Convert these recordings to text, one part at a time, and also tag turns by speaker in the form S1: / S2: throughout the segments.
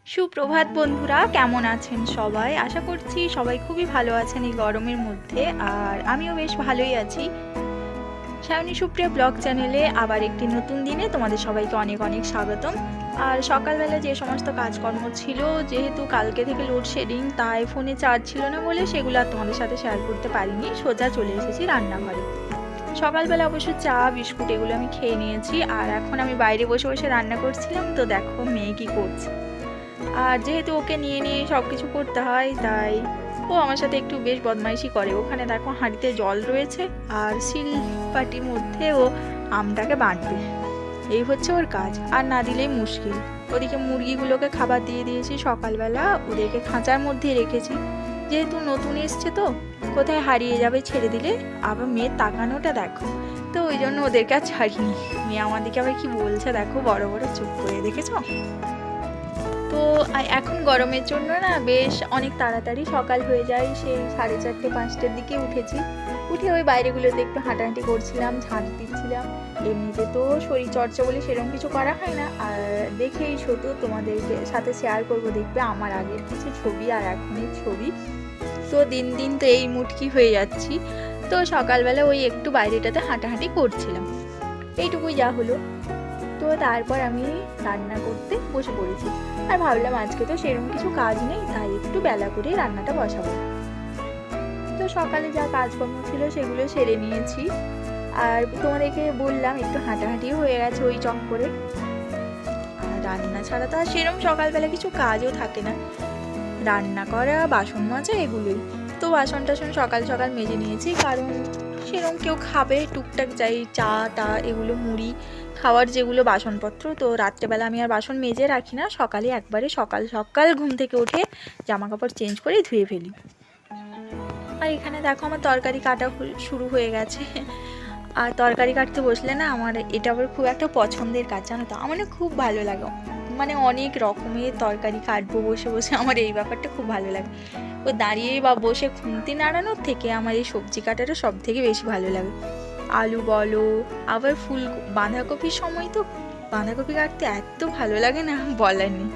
S1: সুপ্রভাত বন্ধুরা, কেমন আছেন সবাই? আশা করছি সবাই খুবই ভালো আছেন এই গরমের মধ্যে। আর আমিও বেশ ভালোই আছি। সায়নী সুপ্রিয়া ব্লগ চ্যানেলে আবার একটি নতুন দিনে তোমাদের সবাইকে অনেক অনেক স্বাগতম। আর সকালবেলা যে সমস্ত কাজকর্ম ছিল, যেহেতু কালকে থেকে লোডশেডিং, তাই ফোনে চার্জ ছিল না বলে সেগুলো আর তোমাদের সাথে শেয়ার করতে পারিনি। সোজা চলে এসেছি রান্নাঘরে। সকালবেলা অবশ্য চা বিস্কুট এগুলো আমি খেয়ে নিয়েছি। আর এখন আমি বাইরে বসে বসে রান্না করছিলাম। তো দেখো মেয়ে কি করছে। আর যেহেতু ওকে নিয়ে নিয়ে সব কিছু করতে হয়, তাই ও আমার সাথে একটু বেশ বদমাইশি করে। ওখানে দেখো হাঁড়িতে জল রয়েছে, আর শিলপাটির মধ্যে ও আমটাকে বাঁটবে। এই হচ্ছে ওর কাজ, আর না দিলেই মুশকিল। ওদিকে মুরগিগুলোকে খাবার দিয়ে দিয়েছি সকালবেলা, ওদেরকে খাঁচার মধ্যে রেখেছি। যেহেতু নতুন এসছে তো কোথায় হারিয়ে যাবে ছেড়ে দিলে। আবার মেয়ের তাকানোটা দেখো, তো ওই জন্য ওদেরকে আর ছাড়িনি। মেয়ে আমাদেরকে আবার কি বলছে দেখো, বড় বড় চুপ করে, দেখেছো? তো এখন গরমের জন্য না বেশ অনেক তাড়াতাড়ি সকাল হয়ে যায়। সেই 4:30 5টার দিকে উঠেছি। উঠে ওই বাইরেগুলোতে একটু হাঁটাহাঁটি করছিলাম, ঝাঁট দিচ্ছিলাম। এমনিতে তো শরীর চর্চা বলে সেরকম কিছু করা হয় না। আর দেখেই ছোটো তোমাদেরকে সাথে শেয়ার করব, দেখবে আমার আগের কিছু ছবি আর এখনের ছবি। তো দিন দিন তো এই মুটকি হয়ে যাচ্ছি। তো সকালবেলা ওই একটু বাইরেটাতে হাঁটাহাঁটি করছিলাম, এইটুকুই যা হলো। তো তারপর আমি রান্না করতে বসে পড়েছি। আর ভাবলাম আজকে তো সেরকম কিছু কাজ নেই, তাই একটু বেলা করে রান্নাটা বসাবো। তো সকালে যা কাজকর্ম ছিল সেগুলো সেরে নিয়েছি। আর তোমাদেরকে বললাম একটু হাঁটাহাঁটিও হয়ে গেছে ওই চক্করে। আর রান্না ছাড়া তো আর সেরকম সকালবেলা কিছু কাজও থাকে না, রান্না করা, বাসন মাজা, এগুলোই। তো বাসন টাসন সকাল সকাল মেজে নিয়েছি, কারণ সেরকম কেউ খাবে টুকটাক, যাই চা টা এগুলো, মুড়ি খাওয়ার যেগুলো বাসনপত্র, তো রাত্রেবেলা আমি আর বাসন মেজে রাখি না, সকালে একবারে সকাল সকাল ঘুম থেকে উঠে জামা কাপড় চেঞ্জ করে ধুয়ে ফেলি। আর এখানে দেখো আমার তরকারি কাটা শুরু হয়ে গেছে। আর তরকারি কাটতে বসলে না আমার এটা আবার খুব একটা পছন্দের কাজ, জানো তো। আমার খুব ভালো লাগে, মানে অনেক রকমের তরকারি কাটবো বসে বসে, আমার এই ব্যাপারটা খুব ভালো লাগে। ও দাঁড়িয়ে বা বসে খুন্তি নাড়ানোর থেকে আমার এই সবজি কাটাটা সব থেকে বেশি ভালো লাগে। আলু বলো, আবার ফুল বাঁধাকপির সময় তো বাঁধাকপি কাটতে এত ভালো লাগে না, বলার নেই।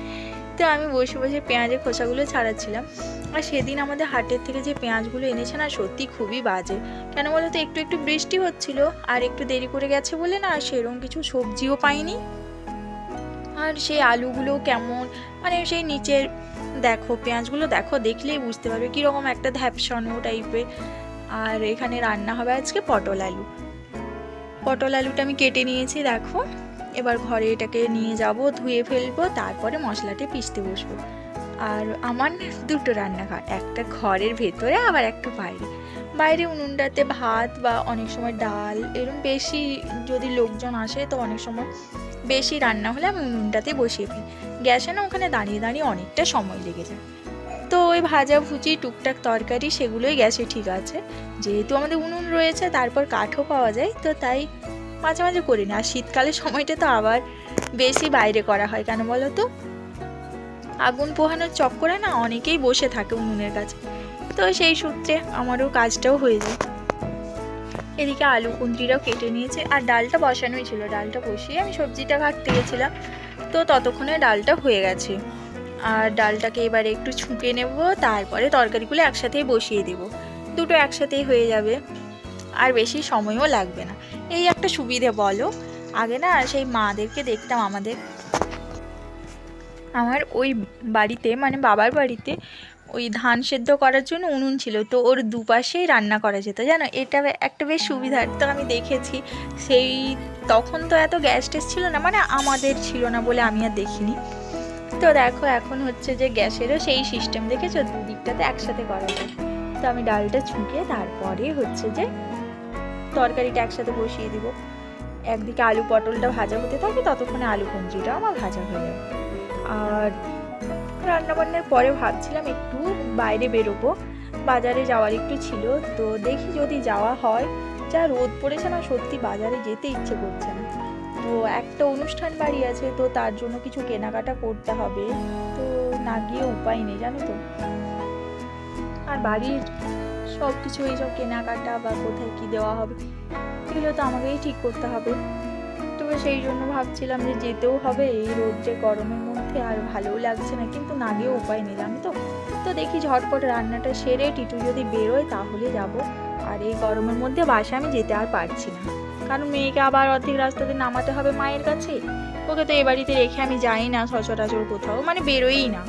S1: তো আমি বসে বসে পেঁয়াজের খোসাগুলো ছাড়াচ্ছিলাম। আর সেদিন আমাদের হাটের থেকে যে পেঁয়াজগুলো এনেছে না, সত্যি খুবই বাজে। কেন বলো তো, একটু একটু বৃষ্টি হচ্ছিল আর একটু দেরি করে গেছে বলে না সেরকম কিছু সবজিও পাইনি। আর সেই আলুগুলো কেমন, মানে সেই নিচের দেখো পেঁয়াজগুলো দেখো, দেখলেই বুঝতে পারবে কীরকম একটা ধ্যাপসানো টাইপের। আর এখানে রান্না হবে আজকে পটল আলু। পটল আলুটা আমি কেটে নিয়েছি দেখো। এবার ঘরে এটাকে নিয়ে যাব, ধুয়ে ফেলবো, তারপরে মশলাটি পিষতে বসবো। আর আমার দুটো রান্নাঘর, একটা ঘরের ভেতরে আবার একটা বাইরে। বাইরে উনুনটাতে ভাত বা অনেক সময় ডাল, এরকম বেশি যদি লোকজন আসে তো অনেক সময় বেশি রান্না হলে আমি উনুনটাতে বসিয়ে ফেলি। গ্যাসে না ওখানে দাঁড়িয়ে দাঁড়িয়ে অনেকটা সময় লেগে যায়। তো ওই ভাজা ভুজি টুকটাক তরকারি সেগুলোই গ্যাসে ঠিক আছে, যেহেতু আমাদের উনুন রয়েছে, তারপর কাঠও পাওয়া যায়, তো তাই মাঝে মাঝে করি না। আর শীতকালের সময়টা তো আবার বেশি বাইরে করা হয়, কেন বলো তো, আগুন পোহানোর চক্করে না অনেকেই বসে থাকে উনুনের কাছে, তো সেই সূত্রে আমারও কাজটাও হয়ে যায়। এদিকে আলু কুঁদরিটাও কেটে নিয়েছে, আর ডালটা বসানোই ছিল, ডালটা বসিয়ে আমি সবজিটা কাটতে গেছিলাম। তো ততক্ষণে ডালটা হয়ে গেছে। আর ডালটাকে এবারে একটু ছুঁকে নেব, তারপরে তরকারিগুলো একসাথেই বসিয়ে দেব, দুটো একসাথেই হয়ে যাবে, আর বেশি সময়ও লাগবে না। এই একটা সুবিধে বলো। আগে না সেই মাদেরকে দেখতাম, আমার ওই বাড়িতে মানে বাবার বাড়িতে ওই ধান সেদ্ধ করার জন্য উনুন ছিল, তো ওর দুপাশেই রান্না করা যেত, জানো। এটা একটা বেশ সুবিধার, তো আমি দেখেছি। সেই তখন তো এত গ্যাস টেস ছিল না, মানে আমাদের ছিল না বলে আমি আর দেখিনি। তো দেখো এখন হচ্ছে যে গ্যাসেরও সেই সিস্টেম, দেখেছো, দুদিকটাতে একসাথে করা যায়। তো আমি ডালটা ছুঁকে তারপরে হচ্ছে যে তরকারিটা একসাথে বসিয়ে দিব। একদিকে আলু পটলটা ভাজা হতে থাকে, ততক্ষণে আলু কুঁদরিটাও আমার ভাজা হয়ে যাবে। আর রান্নাবান্নার পরে ভাবছিলাম একটু বাইরে বেরোবো, বাজারে যাওয়ার একটু ছিল। তো দেখি যদি যাওয়া হয়, যা রোদ পড়েছে না, সত্যি বাজারে যেতে ইচ্ছে করছে না। তো একটা অনুষ্ঠান বাড়ি আছে, তো তার জন্য কিছু কেনাকাটা করতে হবে, তো না গিয়ে উপায় নেই, জানো তো। আর বাড়ির সব কিছু এইসব কেনাকাটা বা কোথায় কি দেওয়া হবে এগুলো তো আমাকেই ঠিক করতে হবে। তো সেই জন্য ভাবছিলাম যে যেতেও হবে এই রোদ্রে গরমের মধ্যে, মুখে আর ভালোও লাগছে না, কিন্তু না গিয়ে উপায় নেই জানো তো। তো দেখি ঝটপট রান্নাটা সেরে টিটু যদি বেরোয় তাহলে যাব। আর এই গরমের মধ্যে বাসে আমি যেতে আর পারছি না, কারণ মেয়েকে আবার অর্ধেক রাস্তাতে নামাতে হবে মায়ের কাছে। ওকে তো এ বাড়িতে রেখে আমি যাই না সচরাচর কোথাও, মানে বেরোই না।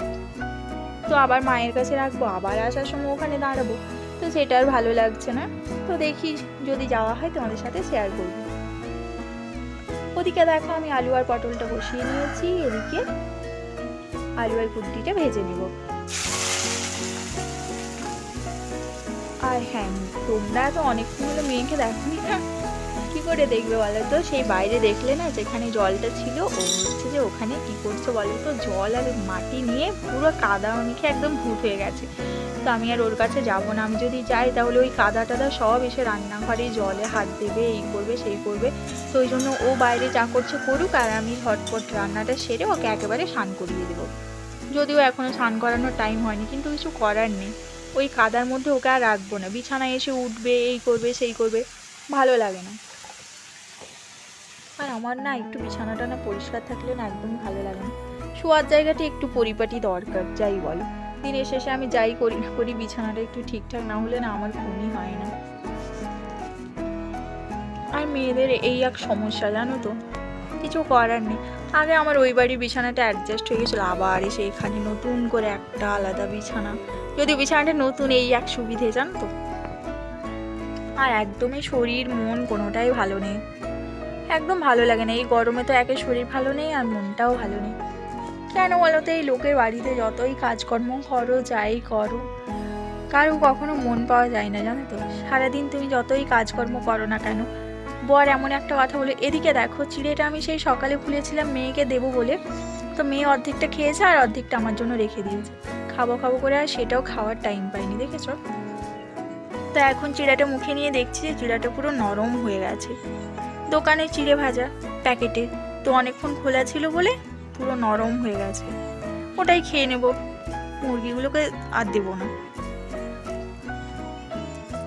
S1: তো আবার মায়ের কাছে রাখবো, আবার আসার সময় ওখানে দাঁড়াবো, তো সেটা আর ভালো লাগছে না। তো দেখি যদি যাওয়া হয় তোমাদের সাথে শেয়ার করবো। ওদিকে দেখো আমি আলু আর পটলটা বসিয়ে নিয়েছি, এদিকে আলু আর কুট্টিটা ভেজে নিব। আর হ্যাঁ, তোমরা তো অনেকক্ষণ হলো মেয়েকে দেখোনি না, কি করে দেখবে বলো তো? সেই বাইরে দেখলে না যেখানে জলটা ছিল, ও হচ্ছে যে ওখানে কি করছে বলো তো, জল আর মাটি নিয়ে পুরো কাদা মেখে একদম ভূত হয়ে গেছে। তো আমি আর ওর কাছে যাবো না, আমি যদি যাই তাহলে ওই কাদা টাদা সব এসে রান্নাঘরে জলে হাত দেবে, এই করবে সেই করবে। তো ওই জন্য ও বাইরে যা করছে করুক, আর আমি ঝটপট রান্নাটা সেরে ওকে একেবারে স্নান করিয়ে দেবো। যদিও এখনো স্নান করানোর টাইম হয়নি, কিন্তু কিছু করার নেই, ওই কাদার মধ্যে ওকে আর রাখবো না। বিছানায় এসে উঠবে, এই করবে সেই করবে, ভালো লাগে না। আর আমার না একটু বিছানাটা না পরিষ্কার থাকলে না একদমই ভালো লাগে না। শোয়ার জায়গাটা একটু পরিপাটি দরকার, যাই বলো। দিনের শেষে আমি যাই করি না করি, বিছানাটা একটু ঠিকঠাক না হলে না আমার ঘুমই হয় না। আর মেয়েদের এই এক সমস্যা জানো তো, কিছু করার নেই। আগে আমার ওই বাড়ির বিছানাটা অ্যাডজাস্ট হয়ে গেছিলো, আবার এসে এখানে নতুন করে একটা আলাদা বিছানা। যদি বিছানাটা নতুন, এই এক সুবিধে জানো তো। আর একদমই শরীর মন কোনোটাই ভালো নেই, একদম ভালো লাগে না। এই গরমে তো একে শরীর ভালো নেই আর মনটাও ভালো নেই। কেন বলো তো, এই লোকের বাড়িতে যতই কাজকর্ম করো যাই করো, কারো কখনো মন পাওয়া যায় না জানো তো। সারাদিন তুমি যতই কাজকর্ম করো না কেন, বর এমন একটা কথা বলে। এদিকে দেখো, চিড়েটা আমি সেই সকালে খুলেছিলাম মেয়েকে দেবো বলে, তো মেয়ে অর্ধেকটা খেয়েছে আর অর্ধেকটা আমার জন্য রেখে দিয়েছে। খাবো খাবো করে আর সেটাও খাওয়ার টাইম পাইনি, দেখেছো? তো এখন চিড়াটা মুখে নিয়ে দেখছি যে চিড়াটা পুরো নরম হয়ে গেছে। দোকানে চিড়ে ভাজা প্যাকেটে, তো অনেকক্ষণ খোলা ছিল বলে পুরো নরম হয়ে গেছে। ওটাই খেয়ে নেব, মুরগিগুলোকে আর দেবো না।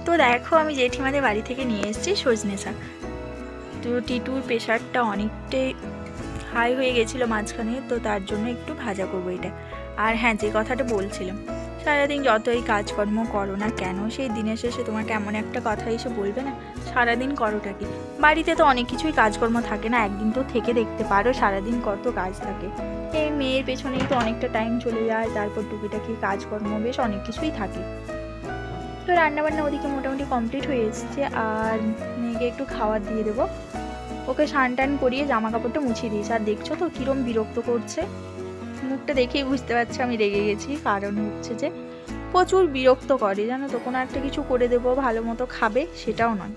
S1: তো দেখো আমি জেঠিমাদের বাড়ি থেকে নিয়ে এসেছি সজনে শাক। তো টিটুর প্রেশারটা অনেকটাই হাই হয়ে গেছিলো মাঝখানে, তো তার জন্য একটু ভাজা করবো এটা। আর হ্যাঁ, যে কথাটা বলছিলাম, সারাদিন যতই কাজকর্ম করো না কেন, সেই দিনের শেষে তোমাকে এমন একটা কথা এসে বলবে না, সারাদিন করোটা কি? বাড়িতে তো অনেক কিছুই কাজকর্ম থাকে না, একদিন তো থেকে দেখতে পারো সারাদিন কত কাজ থাকে। এই মেয়ের পেছনেই তো অনেকটা টাইম চলে যায়, তারপর টুকিটাকি কাজকর্ম বেশ অনেক কিছুই থাকে। তো রান্নাবান্না ওদিকে মোটামুটি কমপ্লিট হয়ে এসছে, আর মেয়েকে একটু খাবার দিয়ে দেবো। ওকে স্নান টান করিয়ে জামা কাপড়টা মুছিয়ে দিয়েছি। আর দেখছো তো কিরম বিরক্ত করছে, মুখটা দেখেই বুঝতে পারছি আমি রেগে গেছি। কারণ হচ্ছে যে প্রচুর বিরক্ত করে জানো তো, কোনো একটা কিছু করে দেবো ভালো মতো খাবে সেটাও নয়,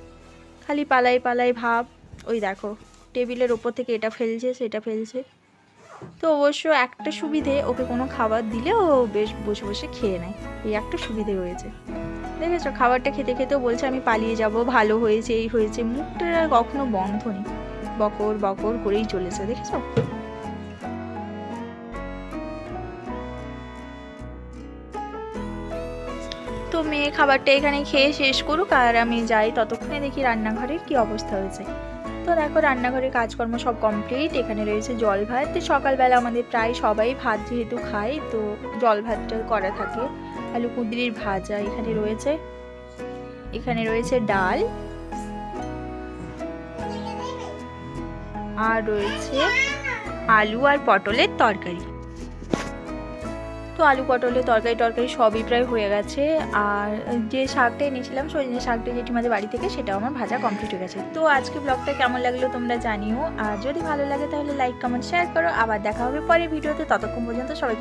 S1: খালি পালাই পালাই ভাব। ওই দেখো টেবিলের ওপর থেকে এটা ফেলছে সেটা ফেলছে। তো অবশ্য একটা সুবিধে, ওকে কোনো খাবার দিলে ও বেশ বসে বসে খেয়ে নেয়, এই একটা সুবিধে রয়েছে। দেখেছো খাবারটা খেতে খেতেও বলছে আমি পালিয়ে যাব, ভালো হয়েছে এই হয়েছে, মুখটা আর কখনো বন্ধ নেই, বকর বকর করেই চলেছে, দেখেছো? তো মেয়ে খাবারটা এখানে খেয়ে শেষ করুক, আর আমি যাই ততক্ষণে দেখি রান্নাঘরের কি অবস্থা হয়েছে। তো দেখো রান্নাঘরের কাজকর্ম সব কমপ্লিট। এখানে রয়েছে জল ভাত, সকালবেলা আমাদের প্রায় সবাই ভাত যেহেতু খাই, তো জল ভাতটা করা থাকে। আলু কুঁদরির ভাজা এখানে রয়েছে, এখানে রয়েছে ডাল, আর রয়েছে আলু আর পটলের তরকারি। তো আলু পটলের তরকারি সবই প্রায় হয়ে গেছে। আর যে শাকটা এনেছিলাম সজনে শাকটা জেঠিমাদের বাড়ি থেকে, সেটাও আমার ভাজা কমপ্লিট হয়ে গেছে। তো আজকে ব্লগটা কেমন লাগলো তোমরা জানিও, আর যদি ভালো লাগে তাহলে লাইক কমেন্ট শেয়ার করো। আবার দেখা হবে পরের ভিডিওতে, ততক্ষণ পর্যন্ত সবাই